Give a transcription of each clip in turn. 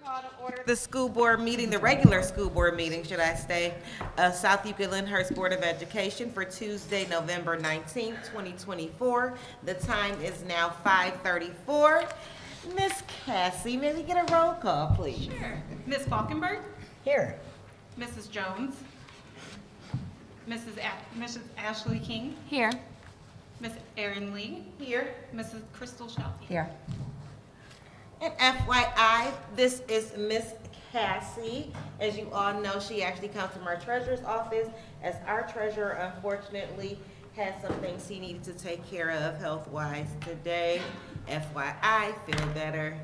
Call to order the school board meeting, the regular school board meeting, should I say, of South Utica Lyndhurst Board of Education for Tuesday, November 19th, 2024. The time is now 5:34. Miss Cassie, may we get a roll call, please? Sure. Ms. Falkenberg? Here. Mrs. Jones? Mrs. Ashley King? Here. Miss Erin Lee? Here. Mrs. Crystal Shelby? Here. And FYI, this is Miss Cassie. As you all know, she actually comes from our treasurer's office, as our treasurer unfortunately had some things he needed to take care of health-wise today. FYI, feel better.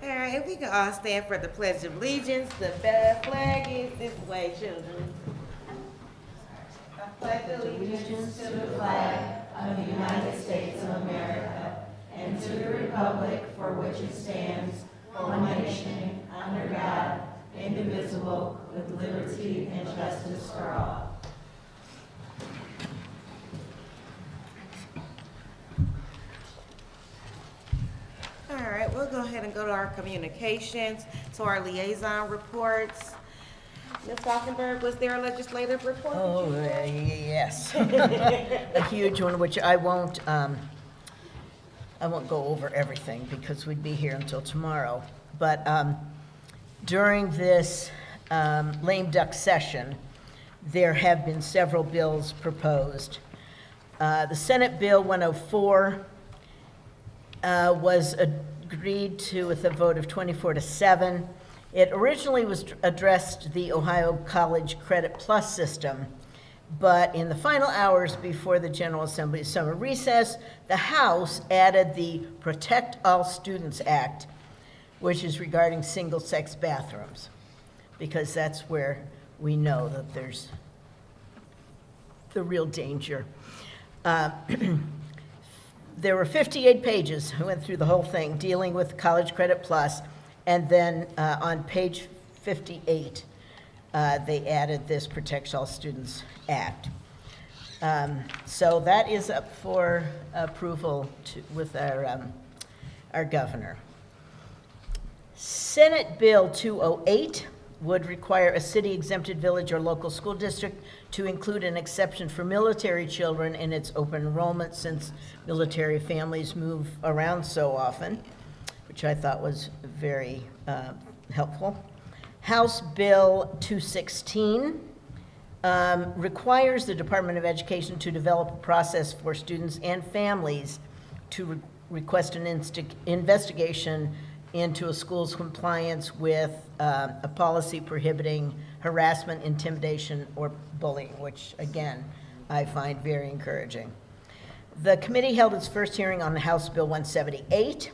All right, if we can all stand for the Pledge of Allegiance. The flag is this way, children. I pledge allegiance to the flag of the United States of America, and to the republic for which it stands, one nation, under God, indivisible, with liberty and justice for all. All right, we'll go ahead and go to our communications, to our liaison reports. Ms. Falkenberg, was there a legislative report? Oh, yes. A huge one, which I won't go over everything because we'd be here until tomorrow. But during this lame duck session, there have been several bills proposed. The Senate Bill 104 was agreed to with a vote of 24-7. It originally was addressed the Ohio College Credit Plus system, but in the final hours before the General Assembly's summer recess, the House added the Protect All Students Act, which is regarding single-sex bathrooms, because that's where we know that there's the real danger. There were 58 pages. I went through the whole thing dealing with College Credit Plus. And then on page 58, they added this Protect All Students Act. So that is up for approval with our governor. Senate Bill 208 would require a city-exempted village or local school district to include an exception for military children in its open enrollment, since military families move around so often, which I thought was very helpful. House Bill 216 requires the Department of Education to develop a process for students and families to request an investigation into a school's compliance with a policy prohibiting harassment, intimidation, or bullying, which, again, I find very encouraging. The committee held its first hearing on House Bill 178,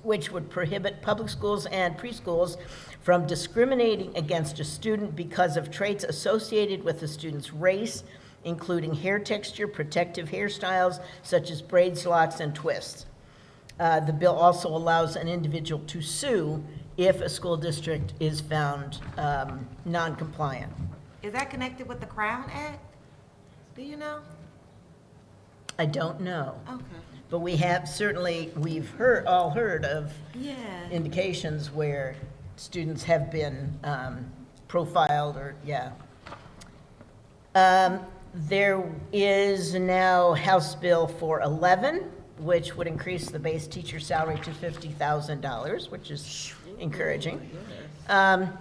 which would prohibit public schools and preschools from discriminating against a student because of traits associated with the student's race, including hair texture, protective hairstyles, such as braids, locks, and twists. The bill also allows an individual to sue if a school district is found non-compliant. Is that connected with the Crown Act? Do you know? I don't know. Okay. But we've all heard of indications where students have been profiled or, there is now House Bill 411, which would increase the base teacher salary to $50,000, which is encouraging. And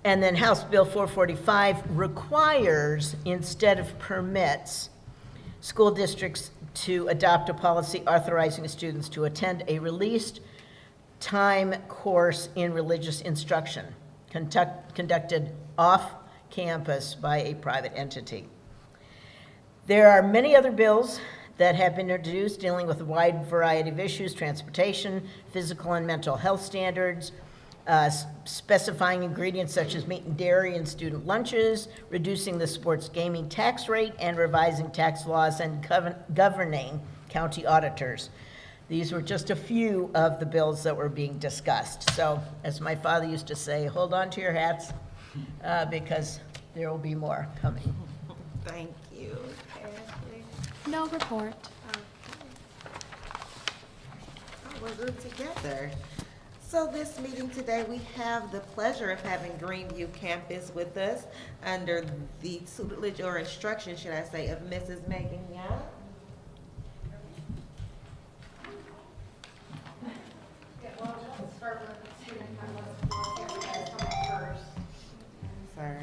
then House Bill 445 requires, instead of permits, school districts to adopt a policy authorizing students to attend a released time course in religious instruction conducted off campus by a private entity. There are many other bills that have been introduced dealing with a wide variety of issues: transportation, physical and mental health standards, specifying ingredients such as meat and dairy in student lunches, reducing the sports gaming tax rate, and revising tax laws and governing county auditors. These were just a few of the bills that were being discussed. So, as my father used to say, hold on to your hats, because there will be more coming. Thank you. Ashley. No report. Oh, we're grouped together. So this meeting today, we have the pleasure of having Greenview campus with us under the tutelage or instruction, should I say, of Mrs. Megan Young. Sorry.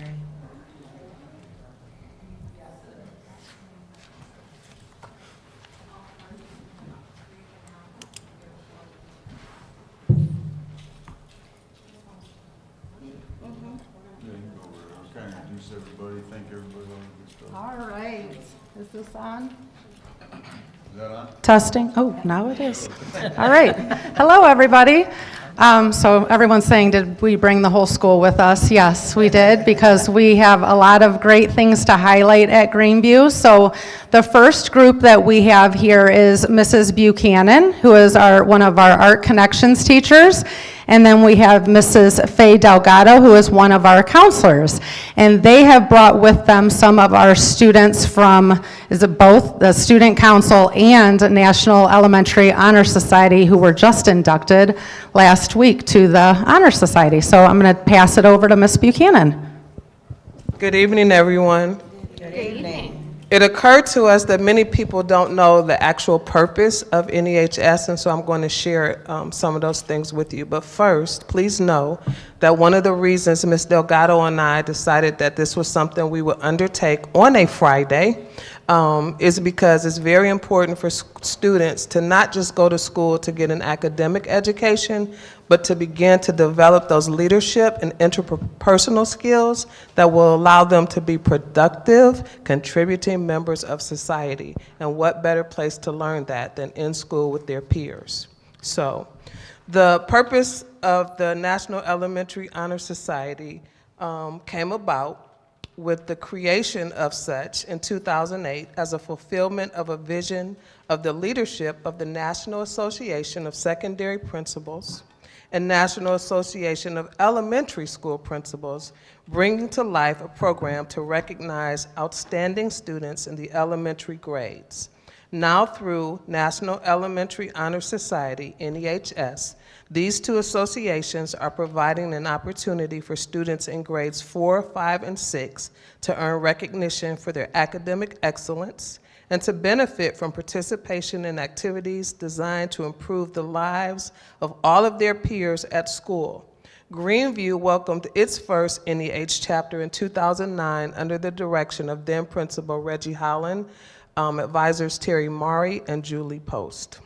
Okay, introduce everybody, thank everybody on the good stuff. All right, is this on? Is that on? Testing. Oh, now it is. All right. Hello, everybody. So everyone's saying, did we bring the whole school with us? Yes, we did, because we have a lot of great things to highlight at Greenview. So the first group that we have here is Mrs. Buchanan, who is one of our Art Connections teachers. And then we have Mrs. Faye Delgado, who is one of our counselors. And they have brought with them some of our students from, both the Student Council and National Elementary Honor Society, who were just inducted last week to the Honor Society. So I'm going to pass it over to Ms. Buchanan. Good evening, everyone. Good evening. It occurred to us that many people don't know the actual purpose of NEHS, and so I'm going to share some of those things with you. But first, please know that one of the reasons Ms. Delgado and I decided that this was something we would undertake on a Friday is because it's very important for students to not just go to school to get an academic education, but to begin to develop those leadership and interpersonal skills that will allow them to be productive, contributing members of society. And what better place to learn that than in school with their peers? So, the purpose of the National Elementary Honor Society came about with the creation of such in 2008 as a fulfillment of a vision of the leadership of the National Association of Secondary Principals and National Association of Elementary School Principals, bringing to life a program to recognize outstanding students in the elementary grades. Now through National Elementary Honor Society, NEHS, these two associations are providing an opportunity for students in grades 4, 5, and 6 to earn recognition for their academic excellence and to benefit from participation in activities designed to improve the lives of all of their peers at school. Greenview welcomed its first NEH chapter in 2009 under the direction of then Principal Reggie Holland, advisors Terry Maury and Julie Post.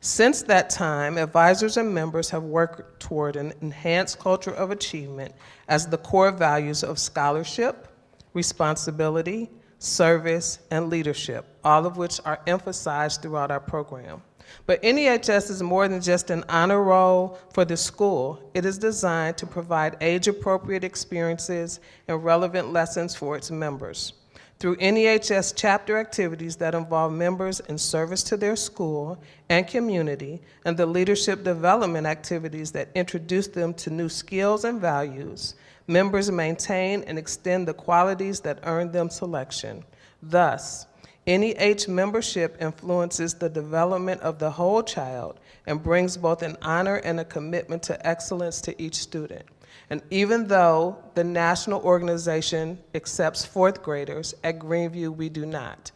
Since that time, advisors and members have worked toward an enhanced culture of achievement as the core values of scholarship, responsibility, service, and leadership, all of which are emphasized throughout our program. But NEHS is more than just an honor roll for the school. It is designed to provide age-appropriate experiences and relevant lessons for its members. Through NEHS chapter activities that involve members in service to their school and community, and the leadership development activities that introduce them to new skills and values, members maintain and extend the qualities that earn them selection. Thus, NEH membership influences the development of the whole child and brings both an honor and a commitment to excellence to each student. And even though the national organization accepts fourth graders, at Greenview we do not.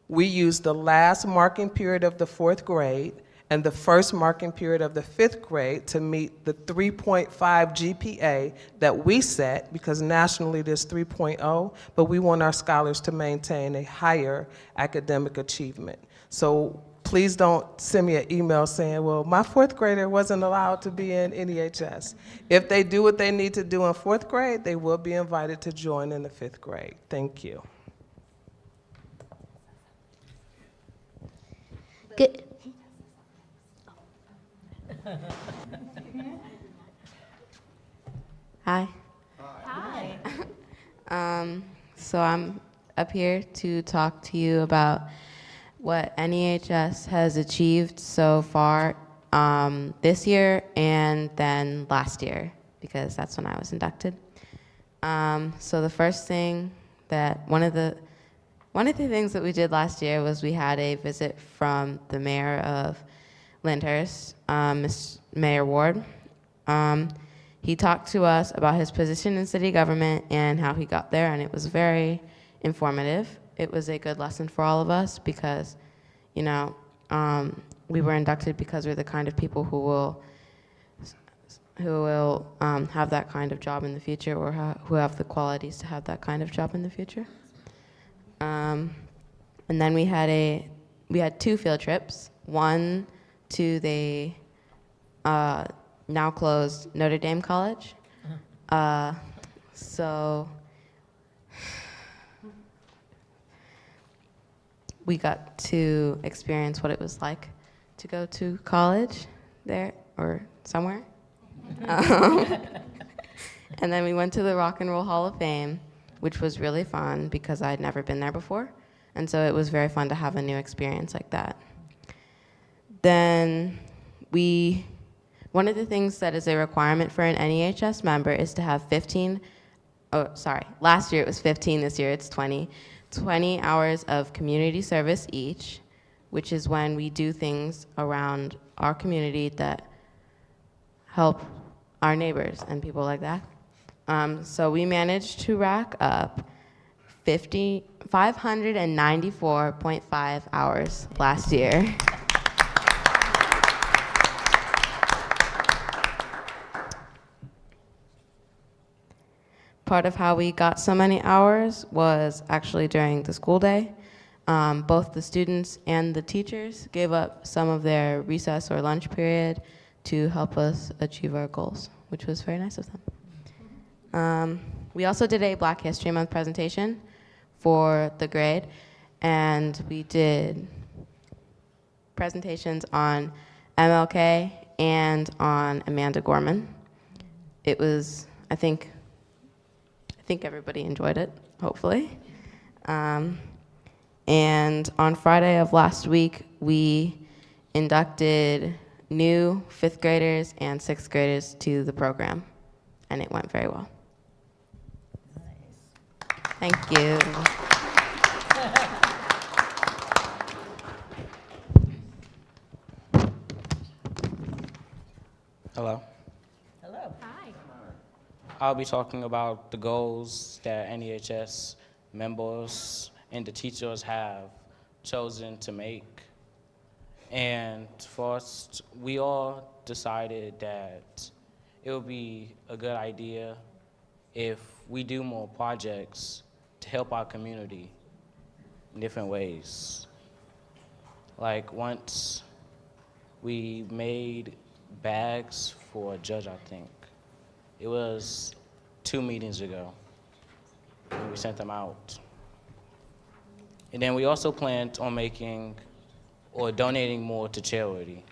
We use the last marking period of the fourth grade and the first marking period of the fifth grade to meet the 3.5 GPA that we set, because nationally there's 3.0, but we want our scholars to maintain a higher academic achievement. So please don't send me an email saying, well, my fourth grader wasn't allowed to be in NEHS. If they do what they need to do in fourth grade, they will be invited to join in the fifth grade. Thank you. Good. Hi. Hi. So I'm up here to talk to you about what NEHS has achieved so far this year and then last year, because that's when I was inducted. So the first thing that one of the things that we did last year was we had a visit from the mayor of Lyndhurst, Mayor Ward. He talked to us about his position in city government and how he got there, and it was very informative. It was a good lesson for all of us because, you know, we were inducted because we're the kind of people who will have that kind of job in the future, or who have the qualities to have that kind of job in the future. And then we had 2 field trips. One to the now closed Notre Dame College. So we got to experience what it was like to go to college there or somewhere. And then we went to the Rock and Roll Hall of Fame, which was really fun because I'd never been there before. And so it was very fun to have a new experience like that. Then one of the things that is a requirement for an NEHS member is to have last year it was 15, this year it's 20 hours of community service each, which is when we do things around our community that help our neighbors and people like that. So we managed to rack up 594.5 hours last year. Part of how we got so many hours was actually during the school day. Both the students and the teachers gave up some of their recess or lunch period to help us achieve our goals, which was very nice of them. We also did a Black History Month presentation for the grade, and we did presentations on MLK and on Amanda Gorman. It was, I think everybody enjoyed it, hopefully. And on Friday of last week, we inducted new 5th graders and 6th graders to the program, and it went very well. Thank you. Hello. Hello. Hi. I'll be talking about the goals that NEHS members and the teachers have chosen to make. And first, we all decided that it would be a good idea if we do more projects to help our community in different ways. Like once we made bags for a judge, I think. It was 2 meetings ago, and we sent them out. And then we also planned on making or donating more to charity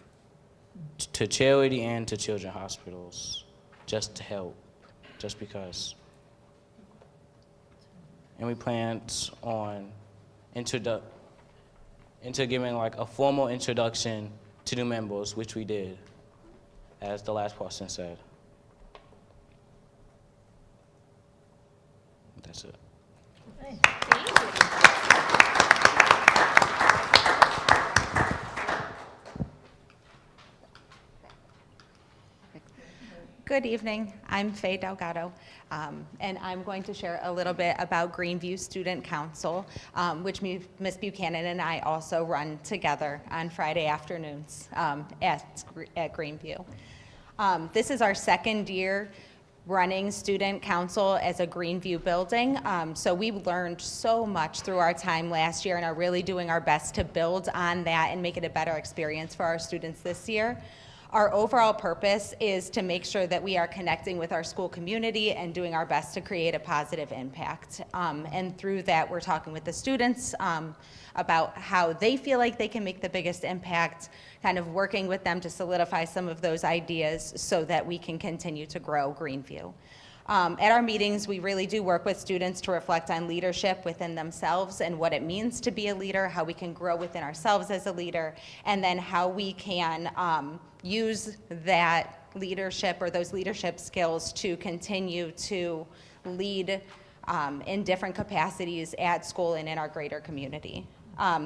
and to children's hospitals, just to help, just because. And we planned on giving like a formal introduction to new members, which we did, as the last person said. That's it. Good evening. I'm Faye Delgado, and I'm going to share a little bit about Greenview Student Council, which Ms. Buchanan and I also run together on Friday afternoons at Greenview. This is our second year running student council as a Greenview building. So we learned so much through our time last year and are really doing our best to build on that and make it a better experience for our students this year. Our overall purpose is to make sure that we are connecting with our school community and doing our best to create a positive impact. And through that, we're talking with the students about how they feel like they can make the biggest impact, kind of working with them to solidify some of those ideas so that we can continue to grow Greenview. At our meetings, we really do work with students to reflect on leadership within themselves and what it means to be a leader, how we can grow within ourselves as a leader, and then how we can use that leadership or those leadership skills to continue to lead in different capacities at school and in our greater community.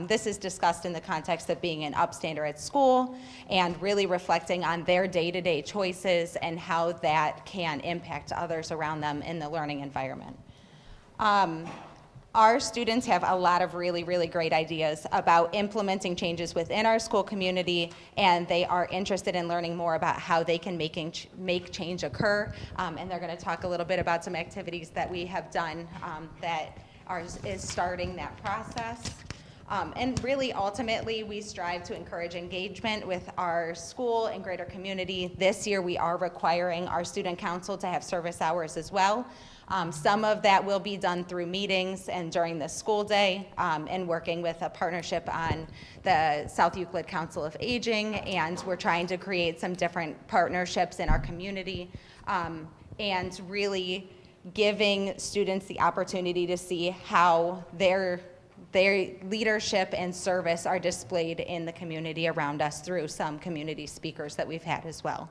This is discussed in the context of being an upstander at school and really reflecting on their day-to-day choices and how that can impact others around them in the learning environment. Our students have a lot of really, really great ideas about implementing changes within our school community, and they are interested in learning more about how they can make change occur. And they're going to talk a little bit about some activities that we have done that is starting that process. And really, ultimately, we strive to encourage engagement with our school and greater community. This year, we are requiring our student council to have service hours as well. Some of that will be done through meetings and during the school day, and working with a partnership on the South Euclid Council of Aging, and we're trying to create some different partnerships in our community, and really giving students the opportunity to see how their leadership and service are displayed in the community around us through some community speakers that we've had as well.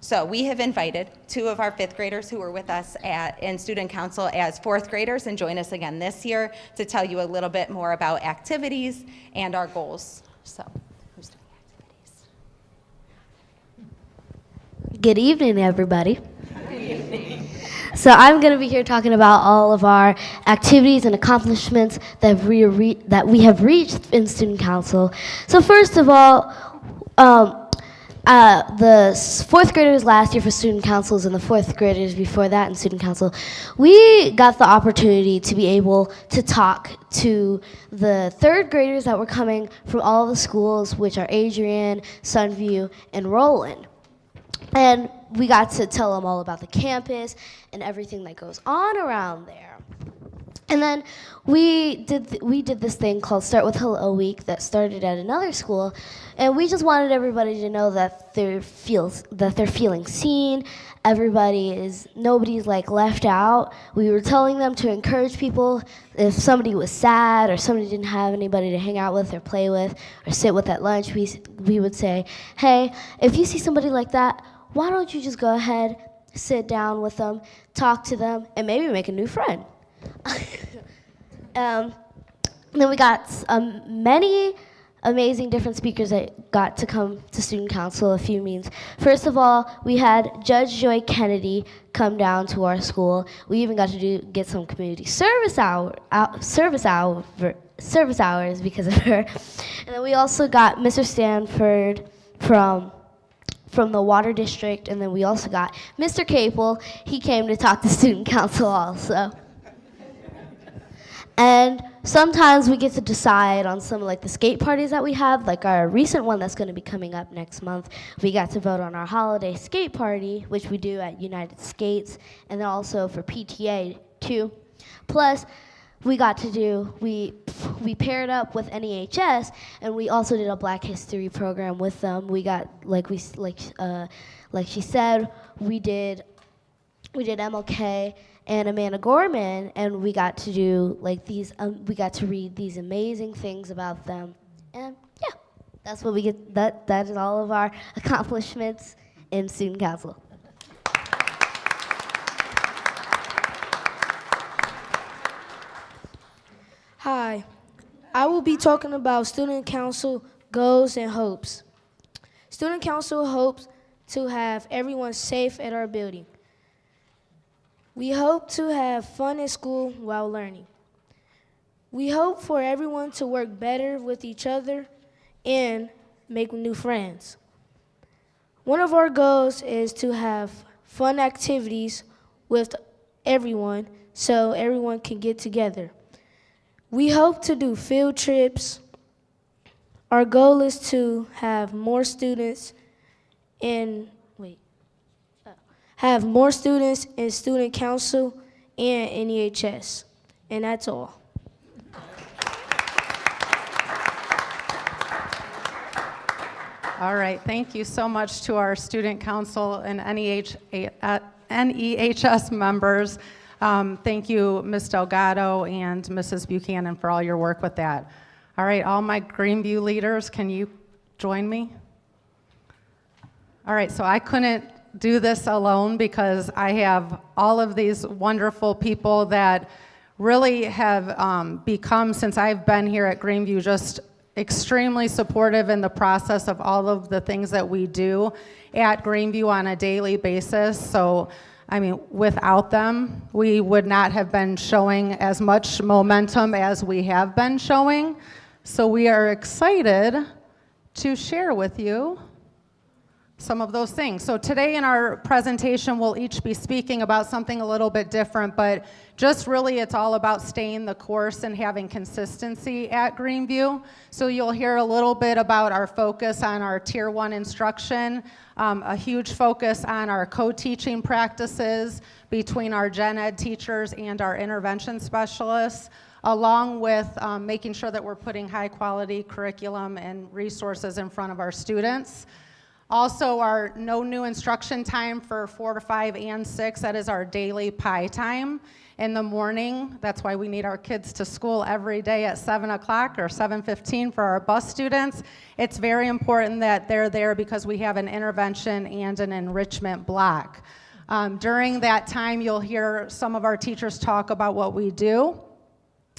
So we have invited 2 of our 5th graders who were with us in student council as 4th graders and join us again this year to tell you a little bit more about activities and our goals. So who's doing activities? Good evening, everybody. So I'm going to be here talking about all of our activities and accomplishments that we have reached in student council. So first of all, the 4th graders last year for student councils and the 4th graders before that in student council, we got the opportunity to be able to talk to the 3rd graders that were coming from all the schools, which are Adrian, Sunview, and Roland. And we got to tell them all about the campus and everything that goes on around there. And then we did this thing called Start With Hello Week that started at another school, and we just wanted everybody to know that they're feeling seen. Nobody's like left out. We were telling them to encourage people if somebody was sad or somebody didn't have anybody to hang out with or play with or sit with at lunch. We would say, hey, if you see somebody like that, why don't you just go ahead, sit down with them, talk to them, and maybe make a new friend. Then we got many amazing different speakers that got to come to student council, a few means. First of all, we had Judge Joy Kennedy come down to our school. We even got to get some community service hours because of her. And then we also got Mr. Stanford from the Water District, and then we also got Mr. Kaple. He came to talk to student council also. And sometimes we get to decide on some like the skate parties that we have, like our recent one that's going to be coming up next month. We got to vote on our holiday skate party, which we do at United Skates, and then also for PTA too. Plus, we got to do, we paired up with NEHS, and we also did a Black History program with them. We got, like she said, we did MLK and Amanda Gorman, and we got to do like these, we got to read these amazing things about them. And yeah, that's what we get, that is all of our accomplishments in student council. Hi, I will be talking about student council goals and hopes. Student council hopes to have everyone safe at our building. We hope to have fun at school while learning. We hope for everyone to work better with each other and make new friends. One of our goals is to have fun activities with everyone so everyone can get together. We hope to do field trips. Our goal is to have more students in student council and NEHS. And that's all. All right, thank you so much to our student council and NEHS members. Thank you, Ms. Delgado and Mrs. Buchanan, for all your work with that. All right, all my Greenview leaders, can you join me? All right, so I couldn't do this alone because I have all of these wonderful people that really have become, since I've been here at Greenview, just extremely supportive in the process of all of the things that we do at Greenview on a daily basis. So, I mean, without them, we would not have been showing as much momentum as we have been showing. So we are excited to share with you some of those things. So today in our presentation, we'll each be speaking about something a little bit different, but just really it's all about staying the course and having consistency at Greenview. So you'll hear a little bit about our focus on our Tier 1 instruction, a huge focus on our co-teaching practices between our gen ed teachers and our intervention specialists, along with making sure that we're putting high quality curriculum and resources in front of our students. Also, our no new instruction time for 4 to 5 and 6, that is our daily pie time in the morning. That's why we need our kids to school every day at 7 o'clock or 7:15 for our bus students. It's very important that they're there because we have an intervention and an enrichment block. During that time, you'll hear some of our teachers talk about what we do.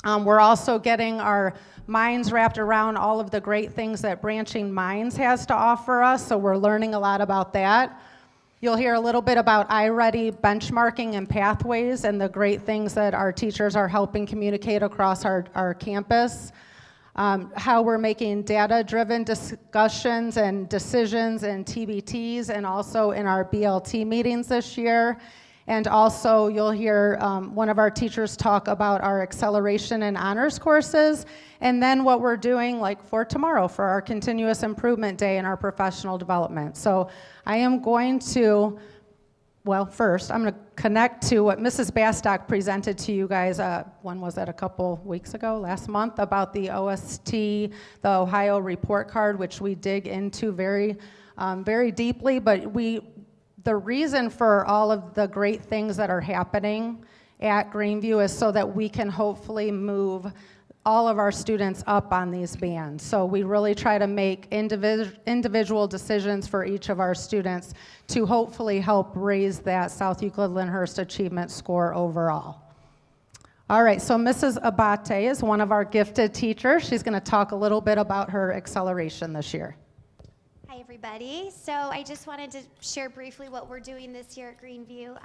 We're also getting our minds wrapped around all of the great things that Branching Minds has to offer us, so we're learning a lot about that. You'll hear a little bit about iReady benchmarking and pathways and the great things that our teachers are helping communicate across our campus. How we're making data-driven discussions and decisions in TBTs and also in our BLT meetings this year. And also, you'll hear one of our teachers talk about our acceleration and honors courses, and then what we're doing like for tomorrow for our continuous improvement day and our professional development. So I am going to, well, first, I'm going to connect to what Mrs. Bastock presented to you guys, when was that, a couple weeks ago, last month, about the OST, the Ohio report card, which we dig into very, very deeply, but the reason for all of the great things that are happening at Greenview is so that we can hopefully move all of our students up on these bands. So we really try to make individual decisions for each of our students to hopefully help raise that South Euclid-Lyndhurst achievement score overall. All right, so Mrs. Abate is one of our gifted teachers. She's going to talk a little bit about her acceleration this year. Hi, everybody. So I just wanted to share briefly what we're doing this year at Greenview.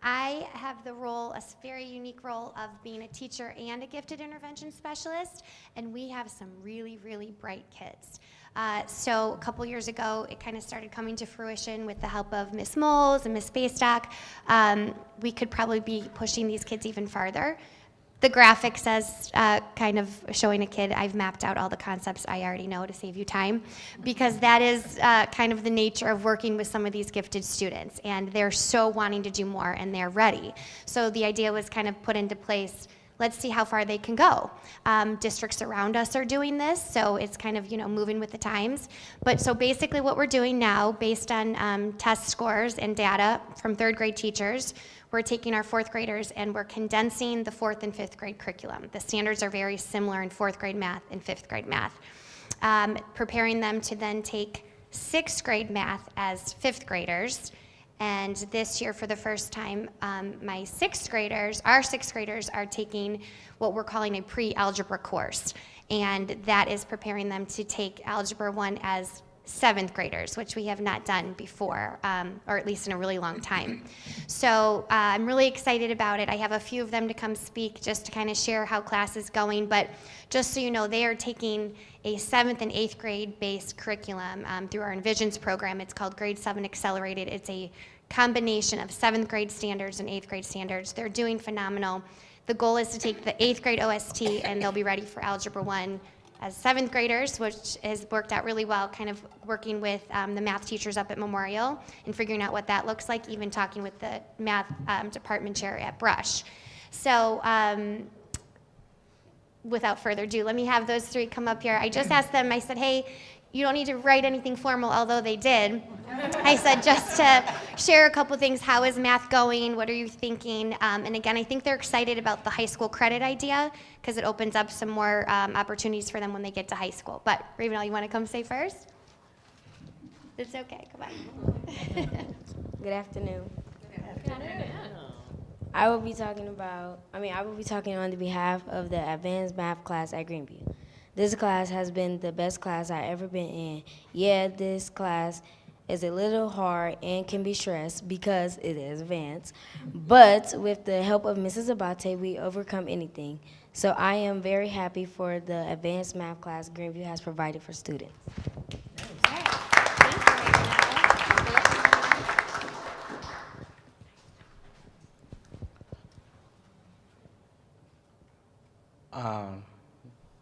I have the role, a very unique role of being a teacher and a gifted intervention specialist, and we have some really, really bright kids. So a couple years ago, it kind of started coming to fruition with the help of Miss Moles and Miss Bastock. We could probably be pushing these kids even farther. The graphic says, kind of showing a kid, I've mapped out all the concepts I already know to save you time, because that is kind of the nature of working with some of these gifted students, and they're so wanting to do more, and they're ready. So the idea was kind of put into place, let's see how far they can go. Districts around us are doing this, so it's kind of, moving with the times. But so basically what we're doing now, based on test scores and data from 3rd grade teachers, we're taking our 4th graders and we're condensing the 4th and 5th grade curriculum. The standards are very similar in 4th grade math and 5th grade math. Preparing them to then take 6th grade math as 5th graders. And this year, for the first time, our 6th graders are taking what we're calling a pre-algebra course. And that is preparing them to take Algebra 1 as 7th graders, which we have not done before, or at least in a really long time. So I'm really excited about it. I have a few of them to come speak just to kind of share how class is going, but just so you know, they are taking a 7th and 8th grade based curriculum through our Envisions program. It's called Grade 7 Accelerated. It's a combination of 7th grade standards and 8th grade standards. They're doing phenomenal. The goal is to take the 8th grade OST and they'll be ready for Algebra 1 as 7th graders, which has worked out really well, kind of working with the math teachers up at Memorial and figuring out what that looks like, even talking with the math department chair at Brush. So without further ado, let me have those 3 come up here. I just asked them, I said, hey, you don't need to write anything formal, although they did. I said just to share a couple things. How is math going? What are you thinking? And again, I think they're excited about the high school credit idea because it opens up some more opportunities for them when they get to high school. But Ravenel, you want to come say first? It's okay. Come on. Good afternoon. Good afternoon. I will be talking on the behalf of the advanced math class at Greenview. This class has been the best class I've ever been in. Yeah, this class is a little hard and can be stressed because it is advanced, but with the help of Mrs. Abate, we overcome anything. So I am very happy for the advanced math class Greenview has provided for students.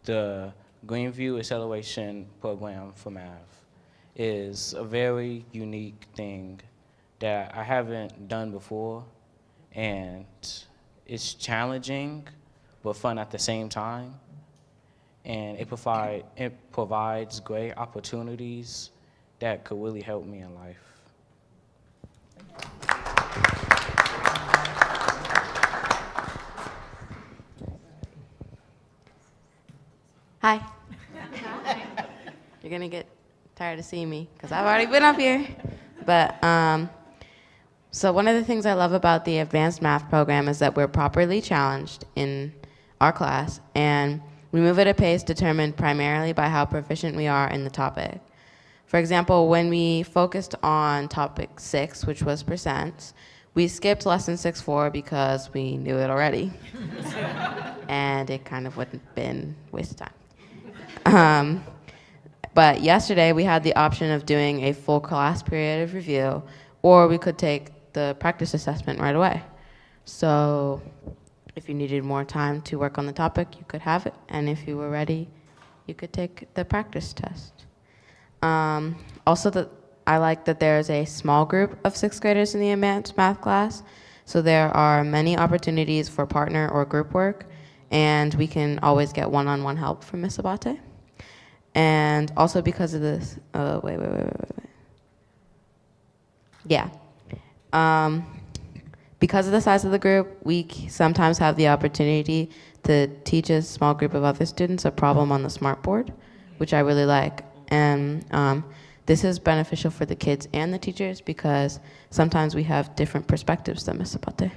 The Greenview Acceleration Program for Math is a very unique thing that I haven't done before, and it's challenging but fun at the same time, and it provides great opportunities that could really help me in life. Hi. You're gonna get tired of seeing me because I've already been up here. But so one of the things I love about the advanced math program is that we're properly challenged in our class, and we move at a pace determined primarily by how proficient we are in the topic. For example, when we focused on topic 6, which was percents, we skipped lesson 6-4 because we knew it already. And it kind of wouldn't have been a waste of time. But yesterday we had the option of doing a full class period of review, or we could take the practice assessment right away. So if you needed more time to work on the topic, you could have it. And if you were ready, you could take the practice test. Also, I like that there's a small group of 6th graders in the advanced math class. So there are many opportunities for partner or group work, and we can always get one-on-one help from Ms. Abate. And also because of this, Yeah. Because of the size of the group, we sometimes have the opportunity to teach a small group of other students a problem on the smartboard, which I really like. And this is beneficial for the kids and the teachers because sometimes we have different perspectives than Ms. Abate.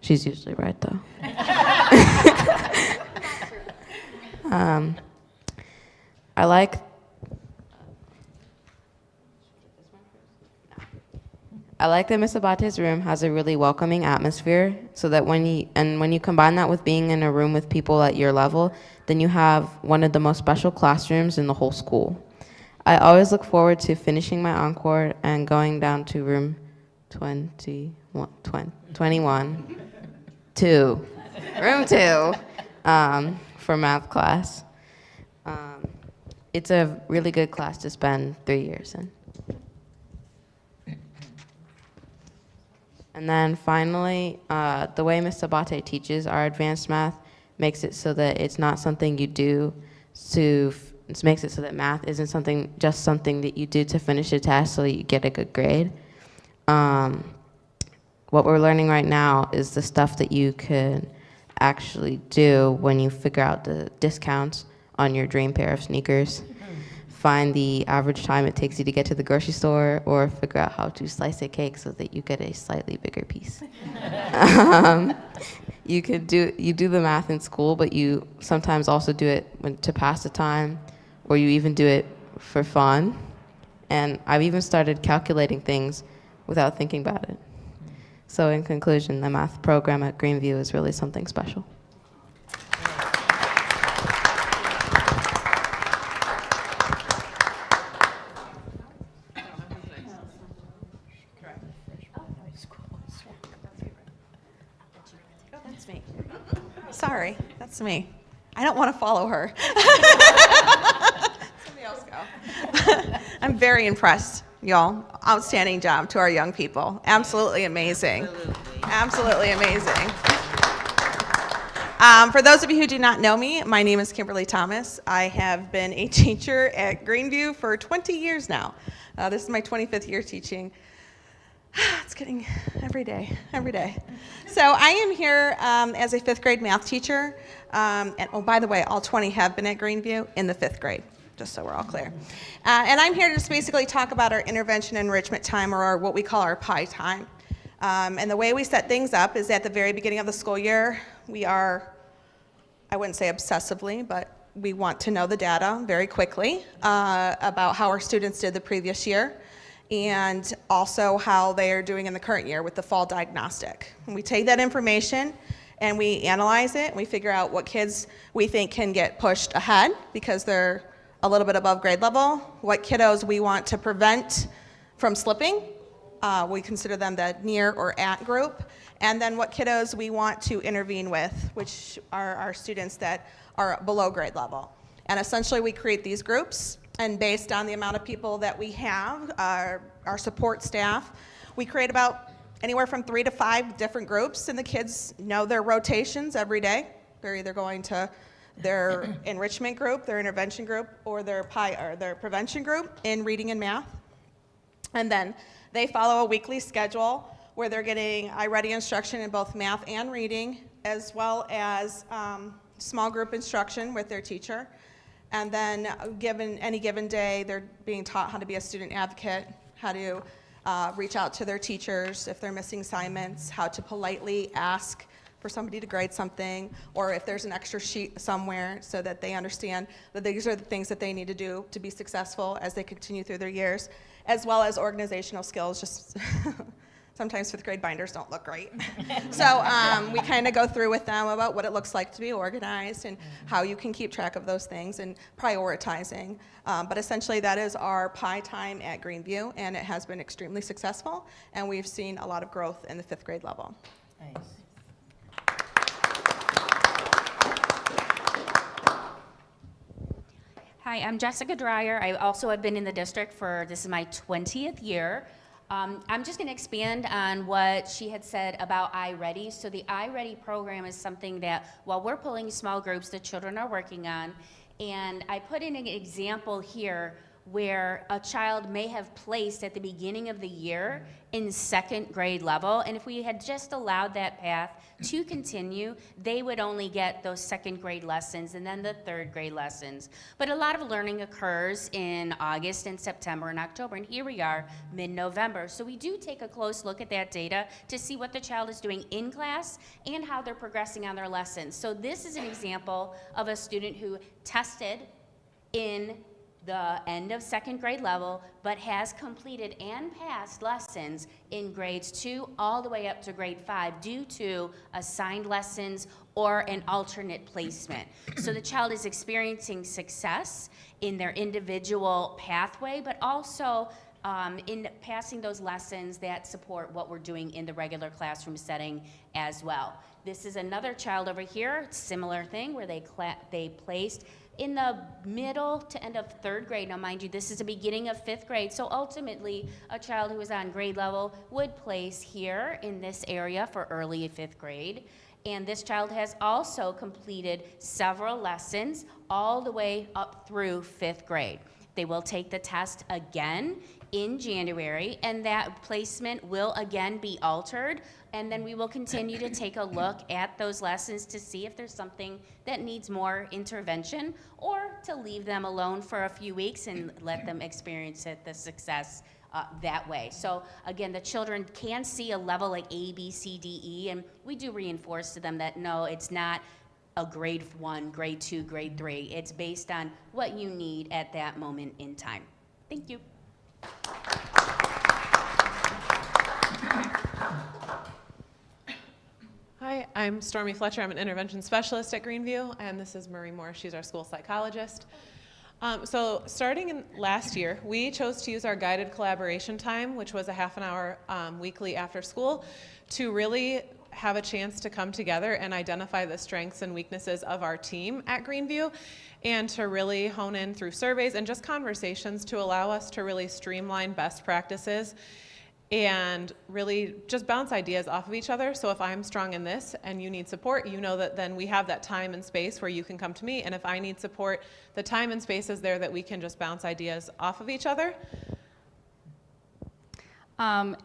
She's usually right, though. I like that Ms. Abate's room has a really welcoming atmosphere, so that when you combine that with being in a room with people at your level, then you have one of the most special classrooms in the whole school. I always look forward to finishing my encore and going down to room 21, room 2, for math class. It's a really good class to spend 3 years in. And then finally, the way Ms. Abate teaches our advanced math makes it so that it's not something you do it makes it so that math isn't just something that you do to finish a test so that you get a good grade. What we're learning right now is the stuff that you could actually do when you figure out the discounts on your dream pair of sneakers, find the average time it takes you to get to the grocery store, or figure out how to slice a cake so that you get a slightly bigger piece. You do the math in school, but you sometimes also do it to pass the time, or you even do it for fun. And I've even started calculating things without thinking about it. So in conclusion, the math program at Greenview is really something special. That's me. Sorry, that's me. I don't want to follow her. Somebody else go. I'm very impressed, y'all. Outstanding job to our young people. Absolutely amazing. Absolutely amazing. For those of you who do not know me, my name is Kimberly Thomas. I have been a teacher at Greenview for 20 years now. This is my 25th year teaching. It's getting every day. So I am here as a 5th grade math teacher. And oh, by the way, all 20 have been at Greenview in the 5th grade, just so we're all clear. And I'm here to just basically talk about our intervention enrichment time, or what we call our PI time. And the way we set things up is at the very beginning of the school year, we are, I wouldn't say obsessively, but we want to know the data very quickly about how our students did the previous year and also how they are doing in the current year with the fall diagnostic. And we take that information and we analyze it and we figure out what kids we think can get pushed ahead because they're a little bit above grade level, what kiddos we want to prevent from slipping. We consider them the near or at group. And then what kiddos we want to intervene with, which are our students that are below grade level. And essentially we create these groups, and based on the amount of people that we have, our support staff, we create about anywhere from 3 to 5 different groups, and the kids know their rotations every day. They're either going to their enrichment group, their intervention group, or their prevention group in reading and math. And then they follow a weekly schedule where they're getting iReady instruction in both math and reading, as well as small group instruction with their teacher. And then given any given day, they're being taught how to be a student advocate, how to reach out to their teachers if they're missing assignments, how to politely ask for somebody to grade something, or if there's an extra sheet somewhere so that they understand that these are the things that they need to do to be successful as they continue through their years, as well as organizational skills. Just sometimes fifth grade binders don't look great. So we kind of go through with them about what it looks like to be organized and how you can keep track of those things and prioritizing. But essentially that is our pie time at Greenview, and it has been extremely successful, and we've seen a lot of growth in the 5th grade level. Nice. Hi, I'm Jessica Dreyer. I also have been in the district this is my 20th year. I'm just going to expand on what she had said about iReady. So the iReady program is something that while we're pulling small groups, the children are working on. And I put in an example here where a child may have placed at the beginning of the year in 2nd grade level, and if we had just allowed that path to continue, they would only get those 2nd grade lessons and then the 3rd grade lessons. But a lot of learning occurs in August and September and October, and here we are mid-November. So we do take a close look at that data to see what the child is doing in class and how they're progressing on their lessons. So this is an example of a student who tested in the end of 2nd grade level, but has completed and passed lessons in grades 2 all the way up to grade 5 due to assigned lessons or an alternate placement. So the child is experiencing success in their individual pathway, but also in passing those lessons that support what we're doing in the regular classroom setting as well. This is another child over here, similar thing, where they placed in the middle to end of 3rd grade. Now, mind you, this is the beginning of 5th grade, so ultimately, a child who is on grade level would place here in this area for early 5th grade. And this child has also completed several lessons all the way up through 5th grade. They will take the test again in January, and that placement will again be altered, and then we will continue to take a look at those lessons to see if there's something that needs more intervention, or to leave them alone for a few weeks and let them experience the success that way. So again, the children can see a level like A, B, C, D, E, and we do reinforce to them that no, it's not a grade 1, grade 2, grade 3. It's based on what you need at that moment in time. Thank you. Hi, I'm Stormy Fletcher. I'm an intervention specialist at Greenview, and this is Marie Moore. She's our school psychologist. So starting in last year, we chose to use our guided collaboration time, which was a half an hour weekly after school, to really have a chance to come together and identify the strengths and weaknesses of our team at Greenview, and to really hone in through surveys and just conversations to allow us to really streamline best practices and really just bounce ideas off of each other. So if I'm strong in this and you need support, you know that then we have that time and space where you can come to me, and if I need support, the time and space is there that we can just bounce ideas off of each other.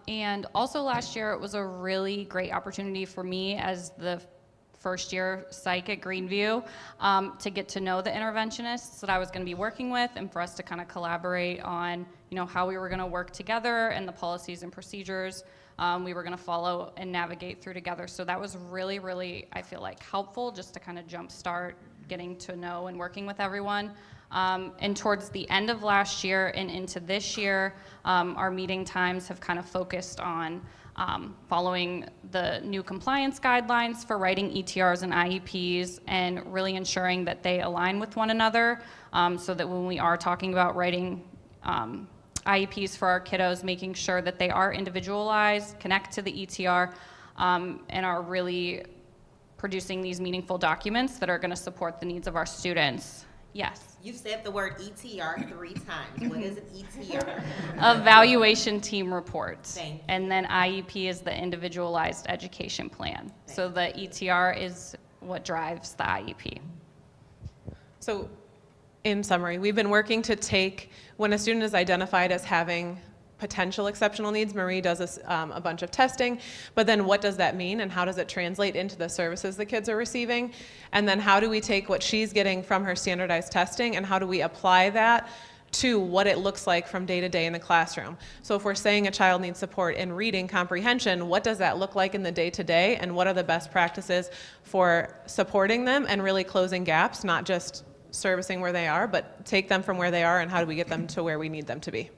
And also last year, it was a really great opportunity for me as the first year psych at Greenview to get to know the interventionists that I was going to be working with, and for us to kind of collaborate on, how we were going to work together and the policies and procedures we were going to follow and navigate through together. So that was really, really, I feel like, helpful just to kind of jumpstart getting to know and working with everyone. And towards the end of last year and into this year, our meeting times have kind of focused on following the new compliance guidelines for writing ETRs and IEPs and really ensuring that they align with one another, so that when we are talking about writing IEPs for our kiddos, making sure that they are individualized, connect to the ETR, and are really producing these meaningful documents that are going to support the needs of our students. Yes. You've said the word ETR 3 times. What is an ETR? Evaluation team report. Thank you. And then IEP is the individualized education plan. So the ETR is what drives the IEP. So in summary, we've been working to take, when a student is identified as having potential exceptional needs, Marie does a bunch of testing, but then what does that mean and how does it translate into the services the kids are receiving? And then how do we take what she's getting from her standardized testing and how do we apply that to what it looks like from day to day in the classroom? So if we're saying a child needs support in reading comprehension, what does that look like in the day to day and what are the best practices for supporting them and really closing gaps, not just servicing where they are, but take them from where they are and how do we get them to where we need them to be?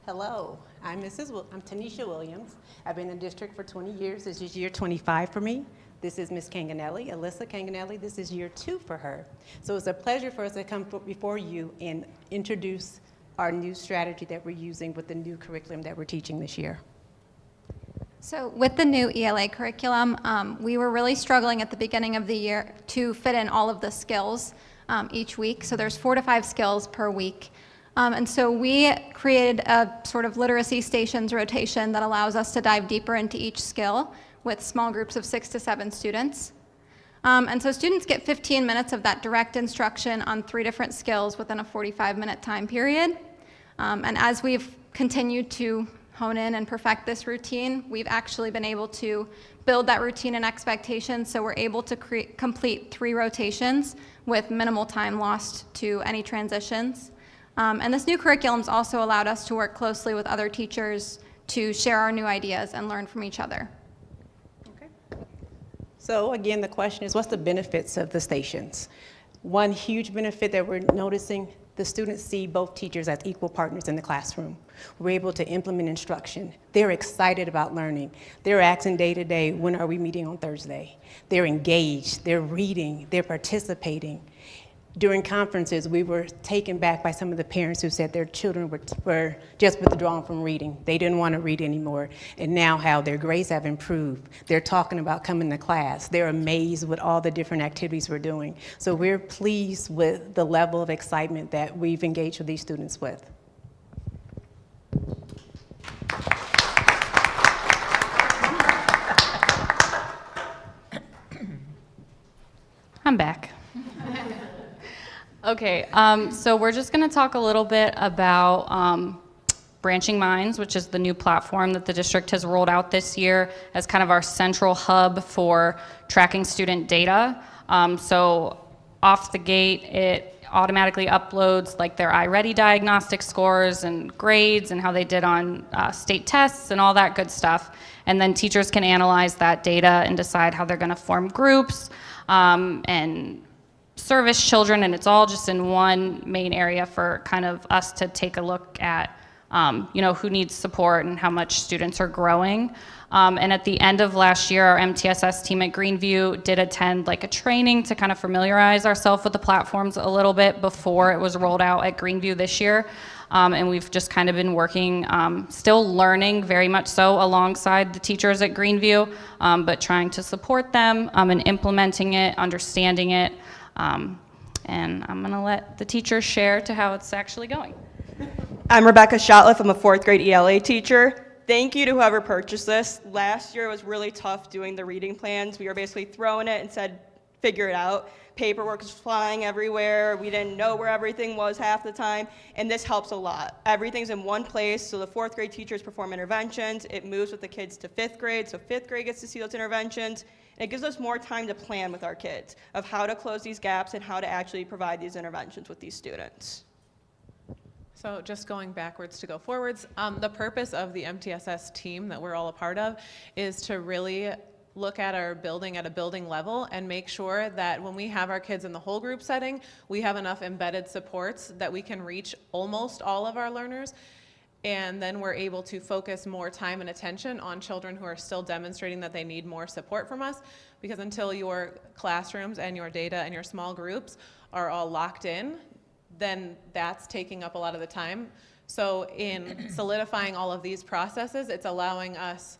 Hello, I'm Tanisha Williams. I've been in the district for 20 years. This is year 25 for me. This is Ms. Canganelli, Alyssa Canganelli. This is year 2 for her. So it's a pleasure for us to come before you and introduce our new strategy that we're using with the new curriculum that we're teaching this year. So with the new ELA curriculum, we were really struggling at the beginning of the year to fit in all of the skills each week. So there's 4 to 5 skills per week. And so we created a sort of literacy stations rotation that allows us to dive deeper into each skill with small groups of 6 to 7 students. And so students get 15 minutes of that direct instruction on 3 different skills within a 45-minute time period. And as we've continued to hone in and perfect this routine, we've actually been able to build that routine and expectation so we're able to complete 3 rotations with minimal time lost to any transitions. And this new curriculum's also allowed us to work closely with other teachers to share our new ideas and learn from each other. So again, the question is, what's the benefits of the stations? One huge benefit that we're noticing, the students see both teachers as equal partners in the classroom. We're able to implement instruction. They're excited about learning. They're asking day to day, when are we meeting on Thursday? They're engaged, they're reading, they're participating. During conferences, we were taken back by some of the parents who said their children were just withdrawn from reading. They didn't want to read anymore. And now how their grades have improved. They're talking about coming to class. They're amazed with all the different activities we're doing. So we're pleased with the level of excitement that we've engaged with these students with. I'm back. Okay, so we're just going to talk a little bit about Branching Minds, which is the new platform that the district has rolled out this year as kind of our central hub for tracking student data. So off the gate, it automatically uploads like their iReady diagnostic scores and grades and how they did on state tests and all that good stuff. And then teachers can analyze that data and decide how they're going to form groups and service children, and it's all just in one main area for kind of us to take a look at, who needs support and how much students are growing. And at the end of last year, our MTSS team at Greenview did attend like a training to kind of familiarize ourselves with the platforms a little bit before it was rolled out at Greenview this year. And we've just kind of been working, still learning very much so alongside the teachers at Greenview, but trying to support them and implementing it, understanding it. And I'm going to let the teachers share to how it's actually going. I'm Rebecca Shotliff. I'm a 4th grade ELA teacher. Thank you to whoever purchased this. Last year it was really tough doing the reading plans. We were basically throwing it and said figure it out. Paperwork was flying everywhere. We didn't know where everything was half the time, and this helps a lot. Everything's in one place, so the 4th grade teachers perform interventions. It moves with the kids to 5th grade, so 5th grade gets to see those interventions. And it gives us more time to plan with our kids of how to close these gaps and how to actually provide these interventions with these students. So just going backwards to go forwards, the purpose of the MTSS team that we're all a part of is to really look at our building at a building level and make sure that when we have our kids in the whole group setting, we have enough embedded supports that we can reach almost all of our learners. And then we're able to focus more time and attention on children who are still demonstrating that they need more support from us, because until your classrooms and your data and your small groups are all locked in, then that's taking up a lot of the time. So in solidifying all of these processes, it's allowing us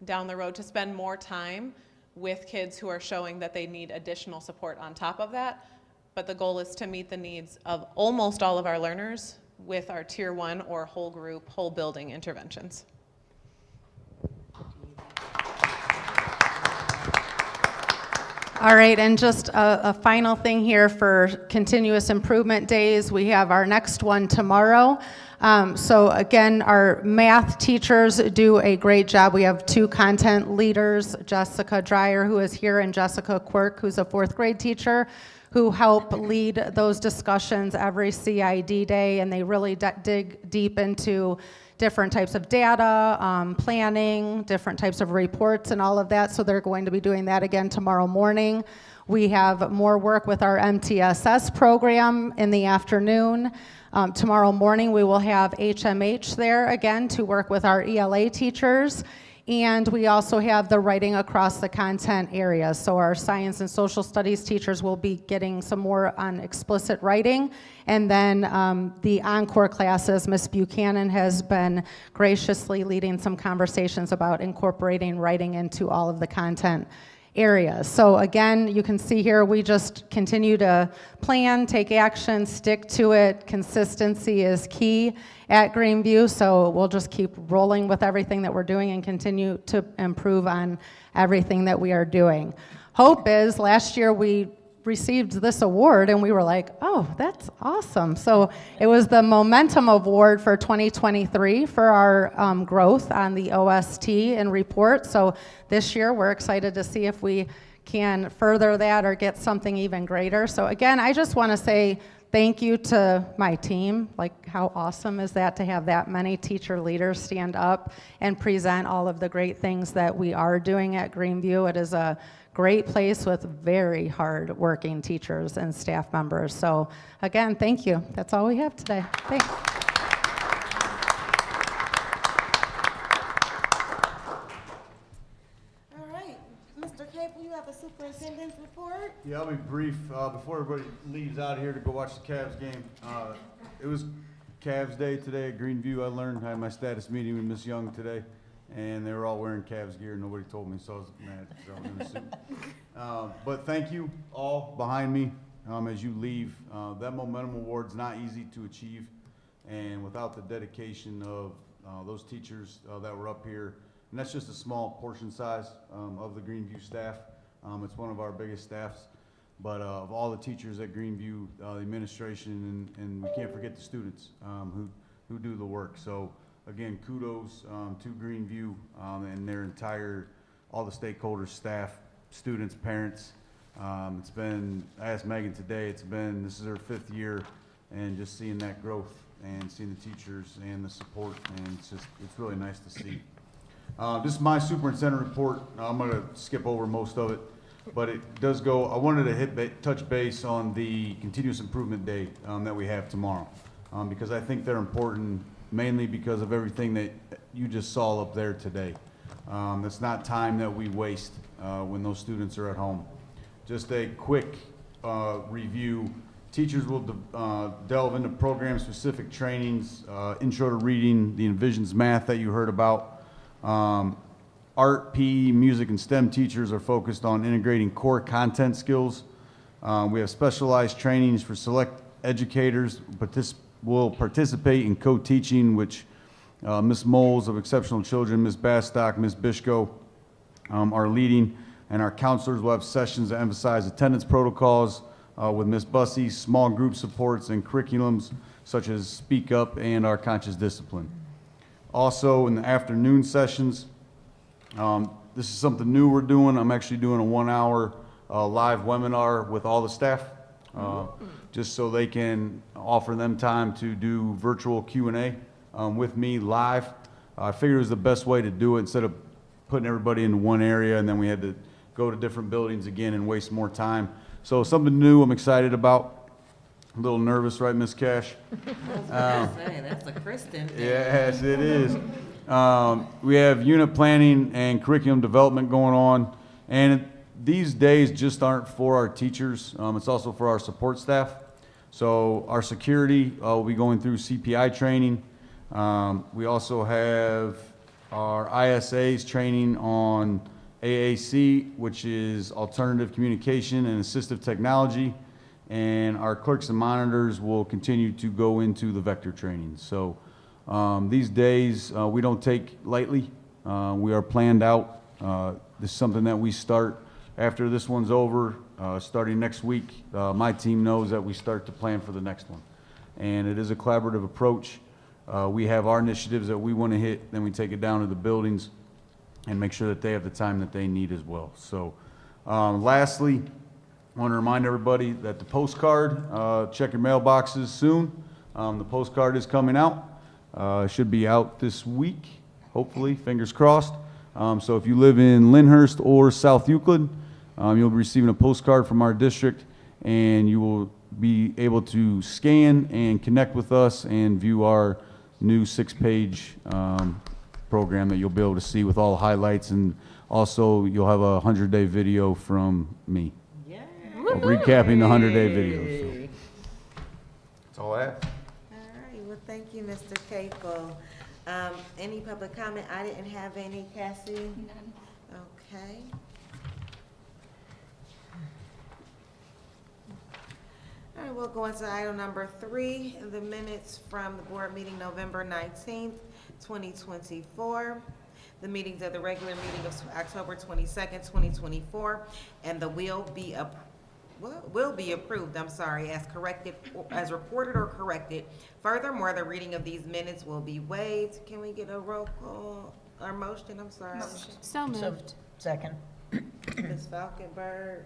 down the road to spend more time with kids who are showing that they need additional support on top of that. But the goal is to meet the needs of almost all of our learners with our tier 1 or whole group, whole building interventions. All right, and just a final thing here for continuous improvement days. We have our next one tomorrow. So again, our math teachers do a great job. We have 2 content leaders, Jessica Dreyer, who is here, and Jessica Quirk, who's a 4th grade teacher, who help lead those discussions every CID day, and they really dig deep into different types of data, planning, different types of reports and all of that, so they're going to be doing that again tomorrow morning. We have more work with our MTSS program in the afternoon. Tomorrow morning we will have HMH there again to work with our ELA teachers. And we also have the writing across the content areas. So our science and social studies teachers will be getting some more on explicit writing. And then the encore classes, Ms. Buchanan has been graciously leading some conversations about incorporating writing into all of the content areas. So again, you can see here, we just continue to plan, take action, stick to it. Consistency is key at Greenview, so we'll just keep rolling with everything that we're doing and continue to improve on everything that we are doing. Hope is, last year we received this award and we were like, oh, that's awesome. So it was the Momentum Award for 2023 for our growth on the OST and report. So this year we're excited to see if we can further that or get something even greater. So again, I just want to say thank you to my team. Like, how awesome is that to have that many teacher leaders stand up and present all of the great things that we are doing at Greenview. It is a great place with very hard working teachers and staff members. So again, thank you. That's all we have today. Thanks. All right, Mr. Kaple, you have a superintendent's report? Yeah, I'll be brief. Before everybody leaves out here to go watch the Cavs game, it was Cavs Day today at Greenview. I had my status meeting with Miss Young today, and they were all wearing Cavs gear. Nobody told me, so I was mad. So I was in a suit. But thank you all behind me as you leave. That Momentum Award's not easy to achieve, and without the dedication of those teachers that were up here, and that's just a small portion size of the Greenview staff. It's one of our biggest staffs. But of all the teachers at Greenview, the administration, and we can't forget the students who do the work. So again, kudos to Greenview and their entire, all the stakeholders, staff, students, parents. It's been, I asked Megan today, this is her 5th year, and just seeing that growth and seeing the teachers and the support, and it's really nice to see. This is my superintendent report. I'm gonna skip over most of it, but it does go, I wanted to touch base on the continuous improvement day that we have tomorrow, because I think they're important mainly because of everything that you just saw up there today. It's not time that we waste when those students are at home. Just a quick review. Teachers will delve into program-specific trainings, intro to reading, the Envisions math that you heard about. Art, PE, music, and STEM teachers are focused on integrating core content skills. We have specialized trainings for select educators will participate in co-teaching, which Ms. Moles of Exceptional Children, Ms. Bastock, Ms. Bishko are leading. And our counselors will have sessions that emphasize attendance protocols with Ms. Bussey, small group supports, and curriculums such as Speak Up and our conscious discipline. Also, in the afternoon sessions, this is something new we're doing. I'm actually doing a 1-hour live webinar with all the staff, just so they can offer them time to do virtual Q&A with me live. I figured it was the best way to do it instead of putting everybody in one area and then we had to go to different buildings again and waste more time. So something new I'm excited about. A little nervous, right, Miss Cash? That's a Kristen thing. Yes, it is. We have unit planning and curriculum development going on, and these days just aren't for our teachers. It's also for our support staff. So our security will be going through CPI training. We also have our ISAs training on AAC, which is alternative communication and assistive technology. And our clerks and monitors will continue to go into the vector training. So these days we don't take lightly. We are planned out. This is something that we start after this one's over. Starting next week, my team knows that we start to plan for the next one. And it is a collaborative approach. We have our initiatives that we want to hit, then we take it down to the buildings and make sure that they have the time that they need as well. So lastly, I want to remind everybody that the postcard, check your mailboxes soon. The postcard is coming out. It should be out this week, hopefully, fingers crossed. So if you live in Lyndhurst or South Euclid, you'll be receiving a postcard from our district, and you will be able to scan and connect with us and view our new 6-page program that you'll be able to see with all the highlights, and also you'll have a 100-day video from me. Recapping the 100-day video. So. That's all I have. All right, well, thank you, Mr. Kaple. Any public comment? I didn't have any, Cassie? None. Okay. All right, we'll go into item number 3, the minutes from the board meeting November 19th, 2024. The meetings of the regular meeting of October 22nd, 2024, and the will be approved, as corrected, as reported or corrected. Furthermore, the reading of these minutes will be waived. Can we get a roll call or motion? I'm sorry. So moved. Second. Ms. Falkenberg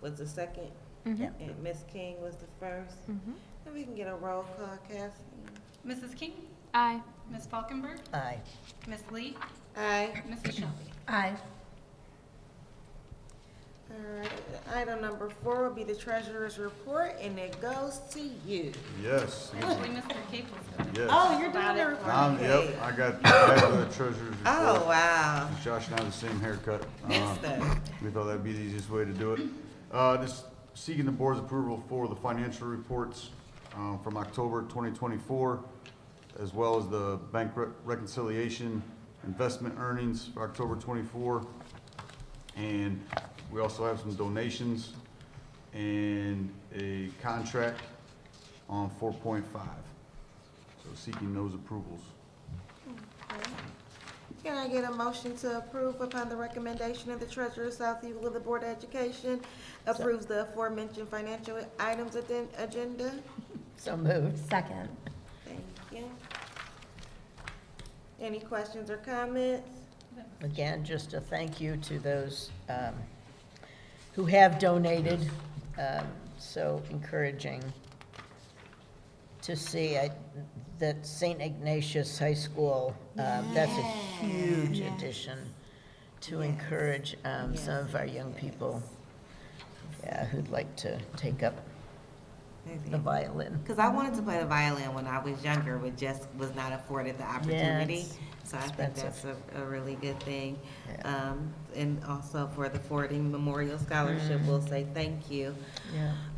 was the second, and Ms. King was the first. And we can get a roll call, Cassie. Mrs. King? Aye. Ms. Falkenberg? Aye. Ms. Lee? Aye. Mrs. Shelby? Aye. All right, item number 4 will be the treasurer's report, and it goes to you. Yes. Actually, Mr. Caple's doing it. Yes. Oh, you're doing the report. Yep, I got the treasurer's report. Oh, wow. Josh and I have the same haircut. Yes, sir. We thought that'd be the easiest way to do it. Just seeking the board's approval for the financial reports from October 2024, as well as the bank reconciliation investment earnings for October 24. And we also have some donations and a contract on 4.5. So seeking those approvals. Okay. Can I get a motion to approve upon the recommendation of the treasurer of South Euclid, the Board of Education approves the aforementioned financial items agenda? So moved. Second. Thank you. Any questions or comments? Again, just a thank you to those who have donated. So encouraging to see that St. Ignatius High School, that's a huge addition to encourage some of our young people who'd like to take up the violin. Because I wanted to play the violin when I was younger, but just was not afforded the opportunity. So I think that's a really good thing. And also for the Fording Memorial Scholarship, we'll say thank you.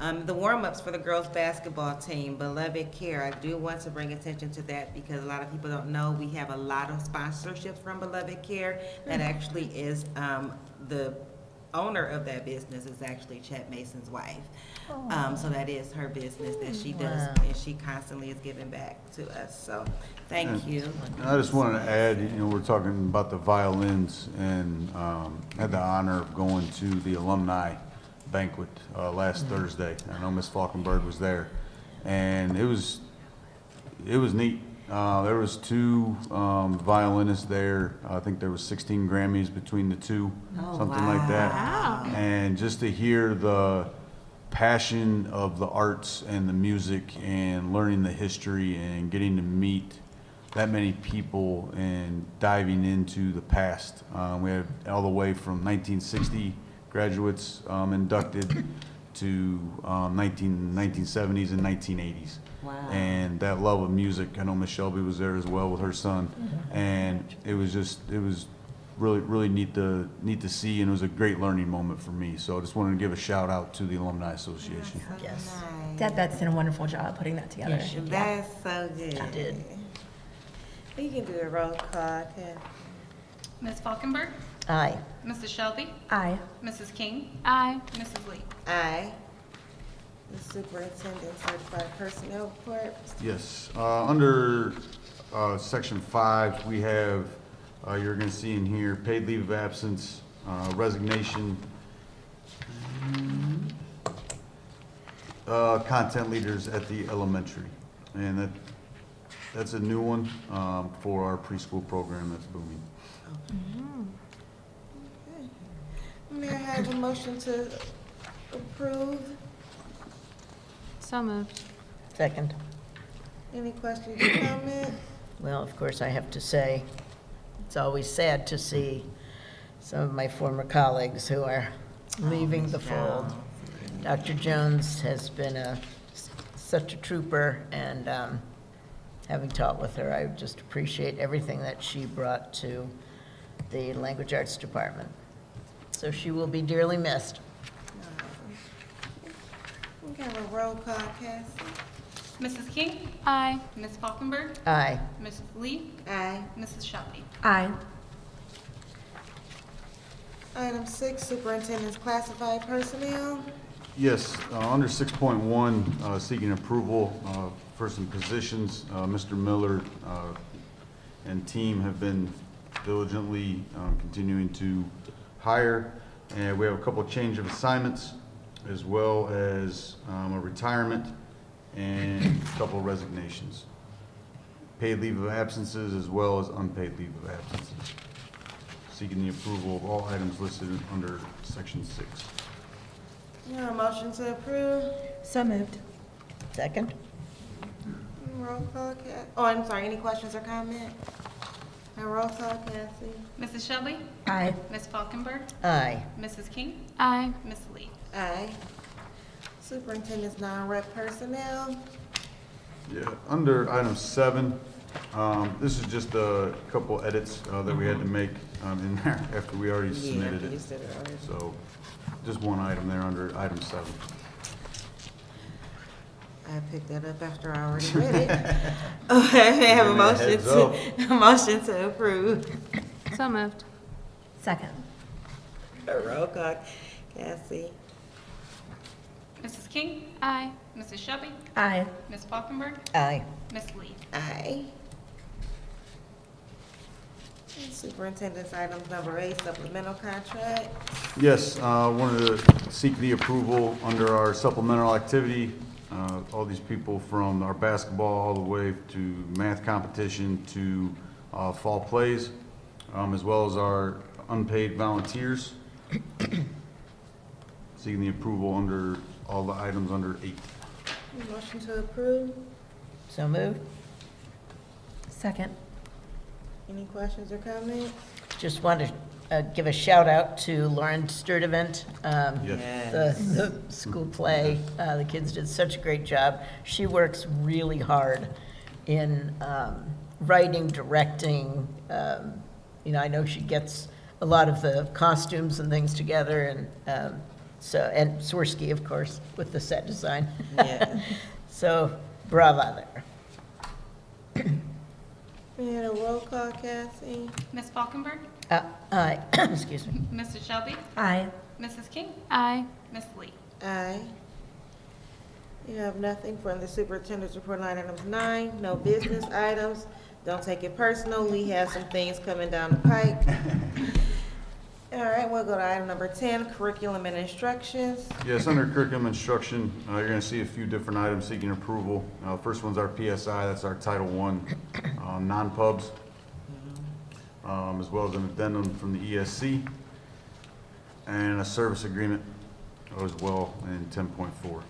The warm-ups for the girls basketball team, Beloved Care, I do want to bring attention to that because a lot of people don't know we have a lot of sponsorships from Beloved Care. That actually is the owner of that business is actually Chet Mason's wife. So that is her business that she does, and she constantly is giving back to us. So thank you. And I just wanted to add, we're talking about the violins, and had the honor of going to the alumni banquet last Thursday. I know Miss Falkenberg was there, and it was neat. There was 2 violinists there. I think there was 16 Grammys between the 2, something like that. And just to hear the passion of the arts and the music and learning the history and getting to meet that many people and diving into the past. We had all the way from 1960 graduates inducted to 1970s and 1980s. Wow. And that love of music, I know Miss Shelby was there as well with her son, and it was really neat to see, and it was a great learning moment for me. So I just wanted to give a shout out to the Alumni Association. Yes. That's done a wonderful job putting that together. Yes, she did. That's so good. She did. You can do a roll call, Ken. Ms. Falkenberg, Aye. Mrs. Shelby, Aye. Mrs. King, Aye. Mrs. Lee. Aye. The superintendent certified personnel report. Yes, under section 5, we have, you're going to see in here, paid leave of absence, resignation, content leaders at the elementary. And that's a new one for our preschool program that's booming. May I have a motion to approve? So moved. Second. Any questions or comments? Well, of course, I have to say, it's always sad to see some of my former colleagues who are leaving the fold. Dr. Jones has been such a trooper, and having taught with her, I just appreciate everything that she brought to the language arts department. So she will be dearly missed. We can have a roll call, Cassie. Mrs. King? Aye. Ms. Falkenberg? Aye. Mrs. Lee? Aye. Mrs. Shelby? Aye. Item 6, superintendent's classified personnel. Yes, under 6.1, seeking approval for some positions. Mr. Miller and team have been diligently continuing to hire, and we have a couple of change of assignments, as well as a retirement and a couple of resignations. Paid leave of absences as well as unpaid leave of absences. Seeking the approval of all items listed under section 6. A motion to approve. So moved. Second. Roll call, Cassie. Oh, I'm sorry, any questions or comments? Roll call, Cassie. Mrs. Shelby? Aye. Ms. Falkenberg? Aye. Mrs. King? Aye. Ms. Lee? Aye. Superintendent's non-rep personnel. Yeah, under item 7, this is just a couple edits that we had to make in there after we already submitted it. So just one item there under item 7. I picked that up after I already read it. Okay, I have a motion to approve. So moved. Second. Roll call, Cassie. Mrs. King? Aye. Mrs. Shelby? Aye. Ms. Falkenberg? Aye. Ms. Lee? Aye. Superintendent's items number 8, supplemental contract. Yes, wanted to seek the approval under our supplemental activity. All these people from our basketball all the way to math competition to fall plays, as well as our unpaid volunteers. Seeking the approval under all the items under 8. Motion to approve. So moved. Second. Any questions or comments? Just want to give a shout out to Lauren Sturdivant, the school play. The kids did such a great job. She works really hard in writing, directing. I know she gets a lot of the costumes and things together, and and Swirsky, of course, with the set design. Yeah. So brava there. We had a roll call, Cassie. Ms. Falkenberg? Aye. Excuse me. Mrs. Shelby? Aye. Mrs. King? Aye. Ms. Lee? Aye. You have nothing from the superintendent's report, line items 9, no business items. Don't take it personal. Lee has some things coming down the pike. All right, we'll go to item number 10, curriculum and instructions. Yes, under curriculum instruction, you're going to see a few different items seeking approval. First one's our PSI, that's our Title I non-pubs, as well as an addendum from the ESC, and a service agreement as well in 10.4.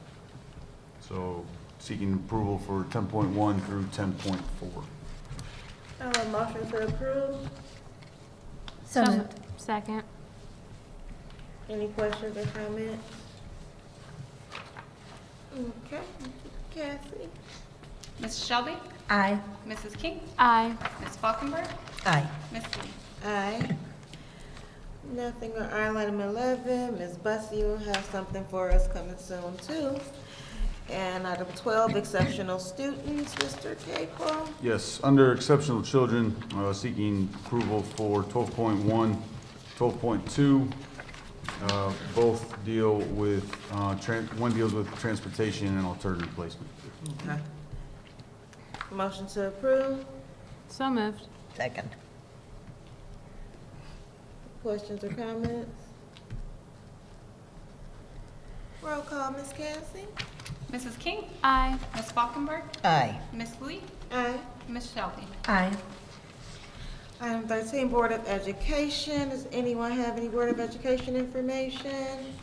So seeking approval for 10.1 through 10.4. I have a motion to approve. So moved. Second. Any questions or comments? Okay, Cassie? Mrs. Shelby? Aye. Mrs. King? Aye. Ms. Falkenberg? Aye. Ms. Lee? Aye. Nothing on item 11. Ms. Bussey will have something for us coming soon too. And item 12, exceptional students, Mr. Kaple. Yes, under exceptional children, seeking approval for 12.1, 12.2. Both deal with, one deals with transportation and alternative placement. Okay. Motion to approve. So moved. Second. Questions or comments? Roll call, Ms. Cassie. Mrs. King? Aye. Ms. Falkenberg? Aye. Ms. Lee? Aye. Ms. Shelby? Aye. Item 13, Board of Education. Does anyone have any Board of Education information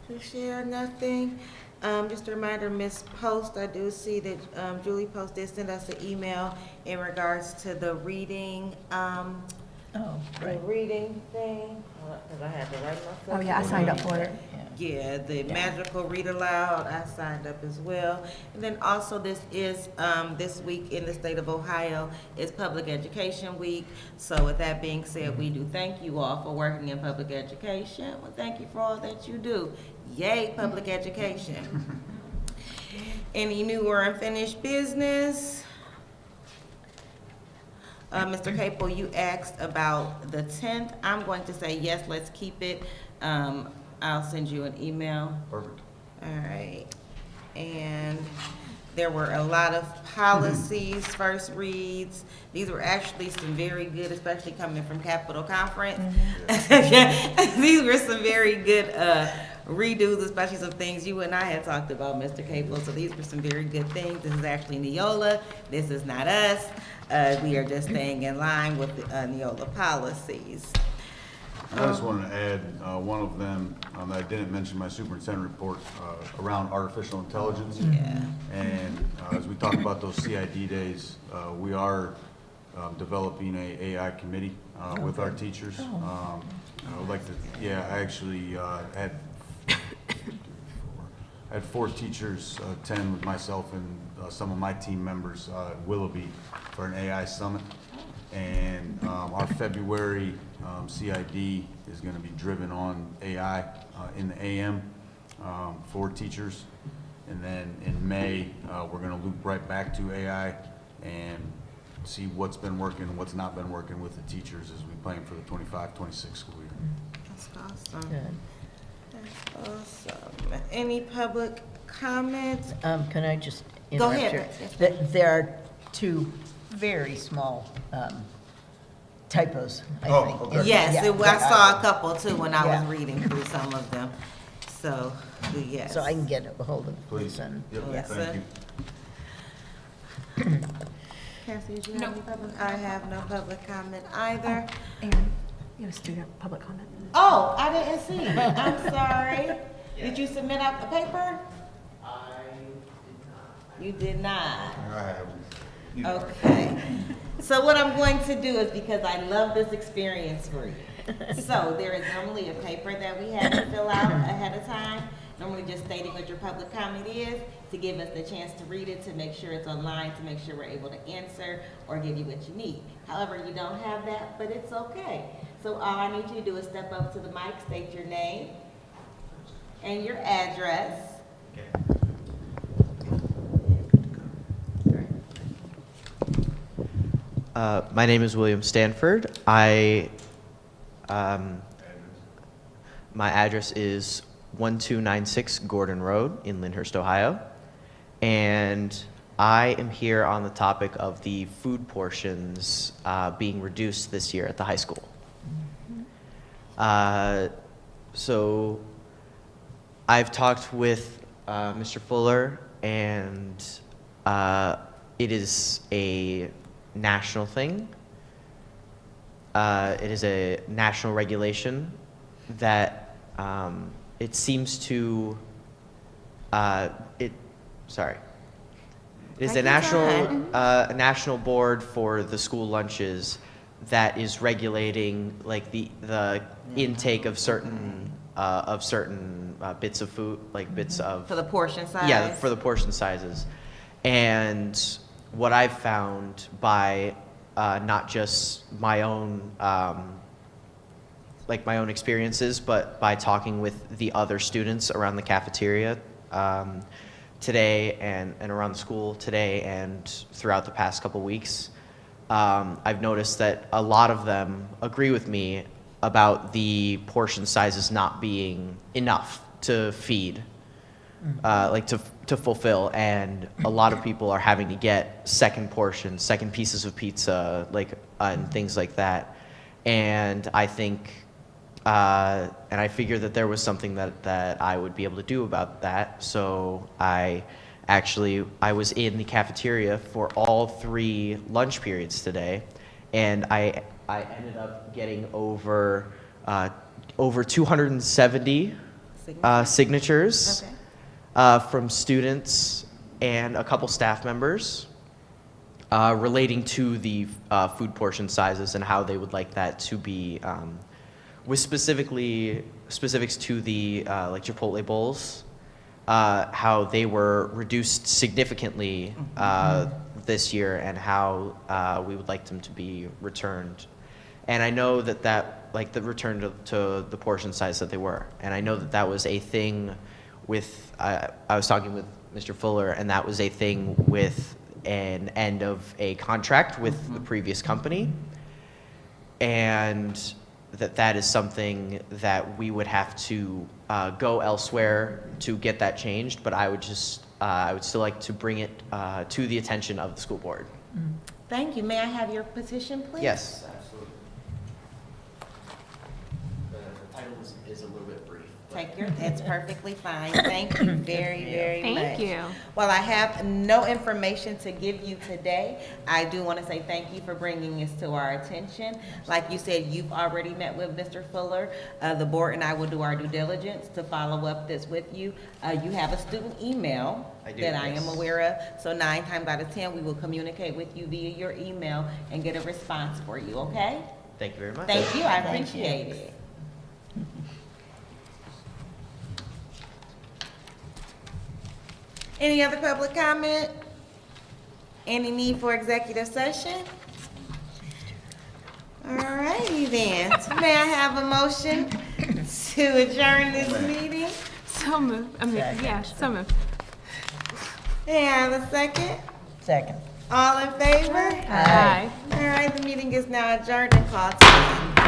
to share? Nothing. Just a reminder, Ms. Post, I do see that Julie Post did send us an email in regards to the reading, the reading thing. Because I had to write myself. Oh, yeah, I signed up for it. Yeah, the magical read aloud, I signed up as well. And then also this is, this week in the state of Ohio is Public Education Week. So with that being said, we do thank you all for working in public education. Well, thank you for all that you do. Yay, public education. Any new or unfinished business? Mr. Kaple, you asked about the 10th. I'm going to say yes, let's keep it. I'll send you an email. Perfect. All right. And there were a lot of policies, first reads. These were actually some very good, especially coming from Capitol Conference. These were some very good redos, especially some things you and I had talked about, Mr. Kaple. So these were some very good things. This is actually Neola. This is not us. We are just staying in line with the Neola policies. I just wanted to add one of them that I didn't mention in my superintendent report around artificial intelligence. Yeah. And as we talk about those CID days, we are developing a AI committee with our teachers. I would like to, yeah, I actually had 4 teachers attend with myself and some of my team members at Willoughby for an AI summit. And our February CID is going to be driven on AI in the AM for teachers. And then in May, we're going to loop right back to AI and see what's been working and what's not been working with the teachers as we plan for the 25-26 school year. That's awesome. Good. That's awesome. Any public comments? Can I just Go interrupt ahead. you? Yes, There are 2 very small typos, I think. okay. Yes, Yeah, I saw a couple too when I was reading through some of them. So, yes. So I can get a hold of Please. Lisa. Yep, Yes, thank sir. you. Cassie, did you have any public? I have no public comment either. Erin, you have a student public comment. Oh, I didn't see it. I'm sorry. Did you submit out the paper? I did not. You did not? I haven't. Okay. So what I'm going to do is, because I love this experience for you. So there is normally a paper that we have to fill out ahead of time, normally just stating what your public comment is, to give us the chance to read it, to make sure it's online, to make sure we're able to answer or give you what you need. However, you don't have that, but it's okay. So all I need you to do is step up to the mic, state your name and your address. My name is William Stanford. My address is 1296 Gordon Road in Lyndhurst, Ohio. And I am here on the topic of the food portions being reduced this year at the high school. So I've talked with Mr. Fuller, and it is a national thing. It is a national regulation that it seems to It is a national board for the school lunches that is regulating like the intake of certain bits of food, like bits of For the portion size? Yeah, for the portion sizes. And what I've found by not just my own my own experiences, but by talking with the other students around the cafeteria today and around the school today and throughout the past couple weeks, I've noticed that a lot of them agree with me about the portion sizes not being enough to feed, to fulfill, and a lot of people are having to get second portions, second pieces of pizza, and things like that. And I think, and I figured that there was something that I would be able to do about that. So I was in the cafeteria for all 3 lunch periods today, and I ended up getting over 270 signatures from students and a couple staff members relating to the food portion sizes and how they would like that to be, with specifics to the Chipotle bowls, how they were reduced significantly this year, and how we would like them to be returned. And I know that the return to the portion size that they were. And I know that was a thing with, I was talking with Mr. Fuller, and that was a thing with an end of a contract with the previous company. And that is something that we would have to go elsewhere to get that changed, but I would still like to bring it to the attention of the school board. Thank you. May I have your position, please? Yes, absolutely. The title is a little bit brief. That's perfectly fine. Thank you very, very much. Thank you. Well, I have no information to give you today. I do want to say thank you for bringing this to our attention. Like you said, you've already met with Mr. Fuller. The board and I will do our due diligence to follow up this with you. You have a student email that I am aware of. So 9 times out of 10, we will communicate with you via your email and get a response for you, okay? Thank you very much. Thank you. I appreciate it. Any other public comment? Any need for executive session? All righty then. May I have a motion to adjourn this meeting? So moved. So moved. May I have a second? Second. All in favor? Aye. All right, the meeting is now adjourned and called to order.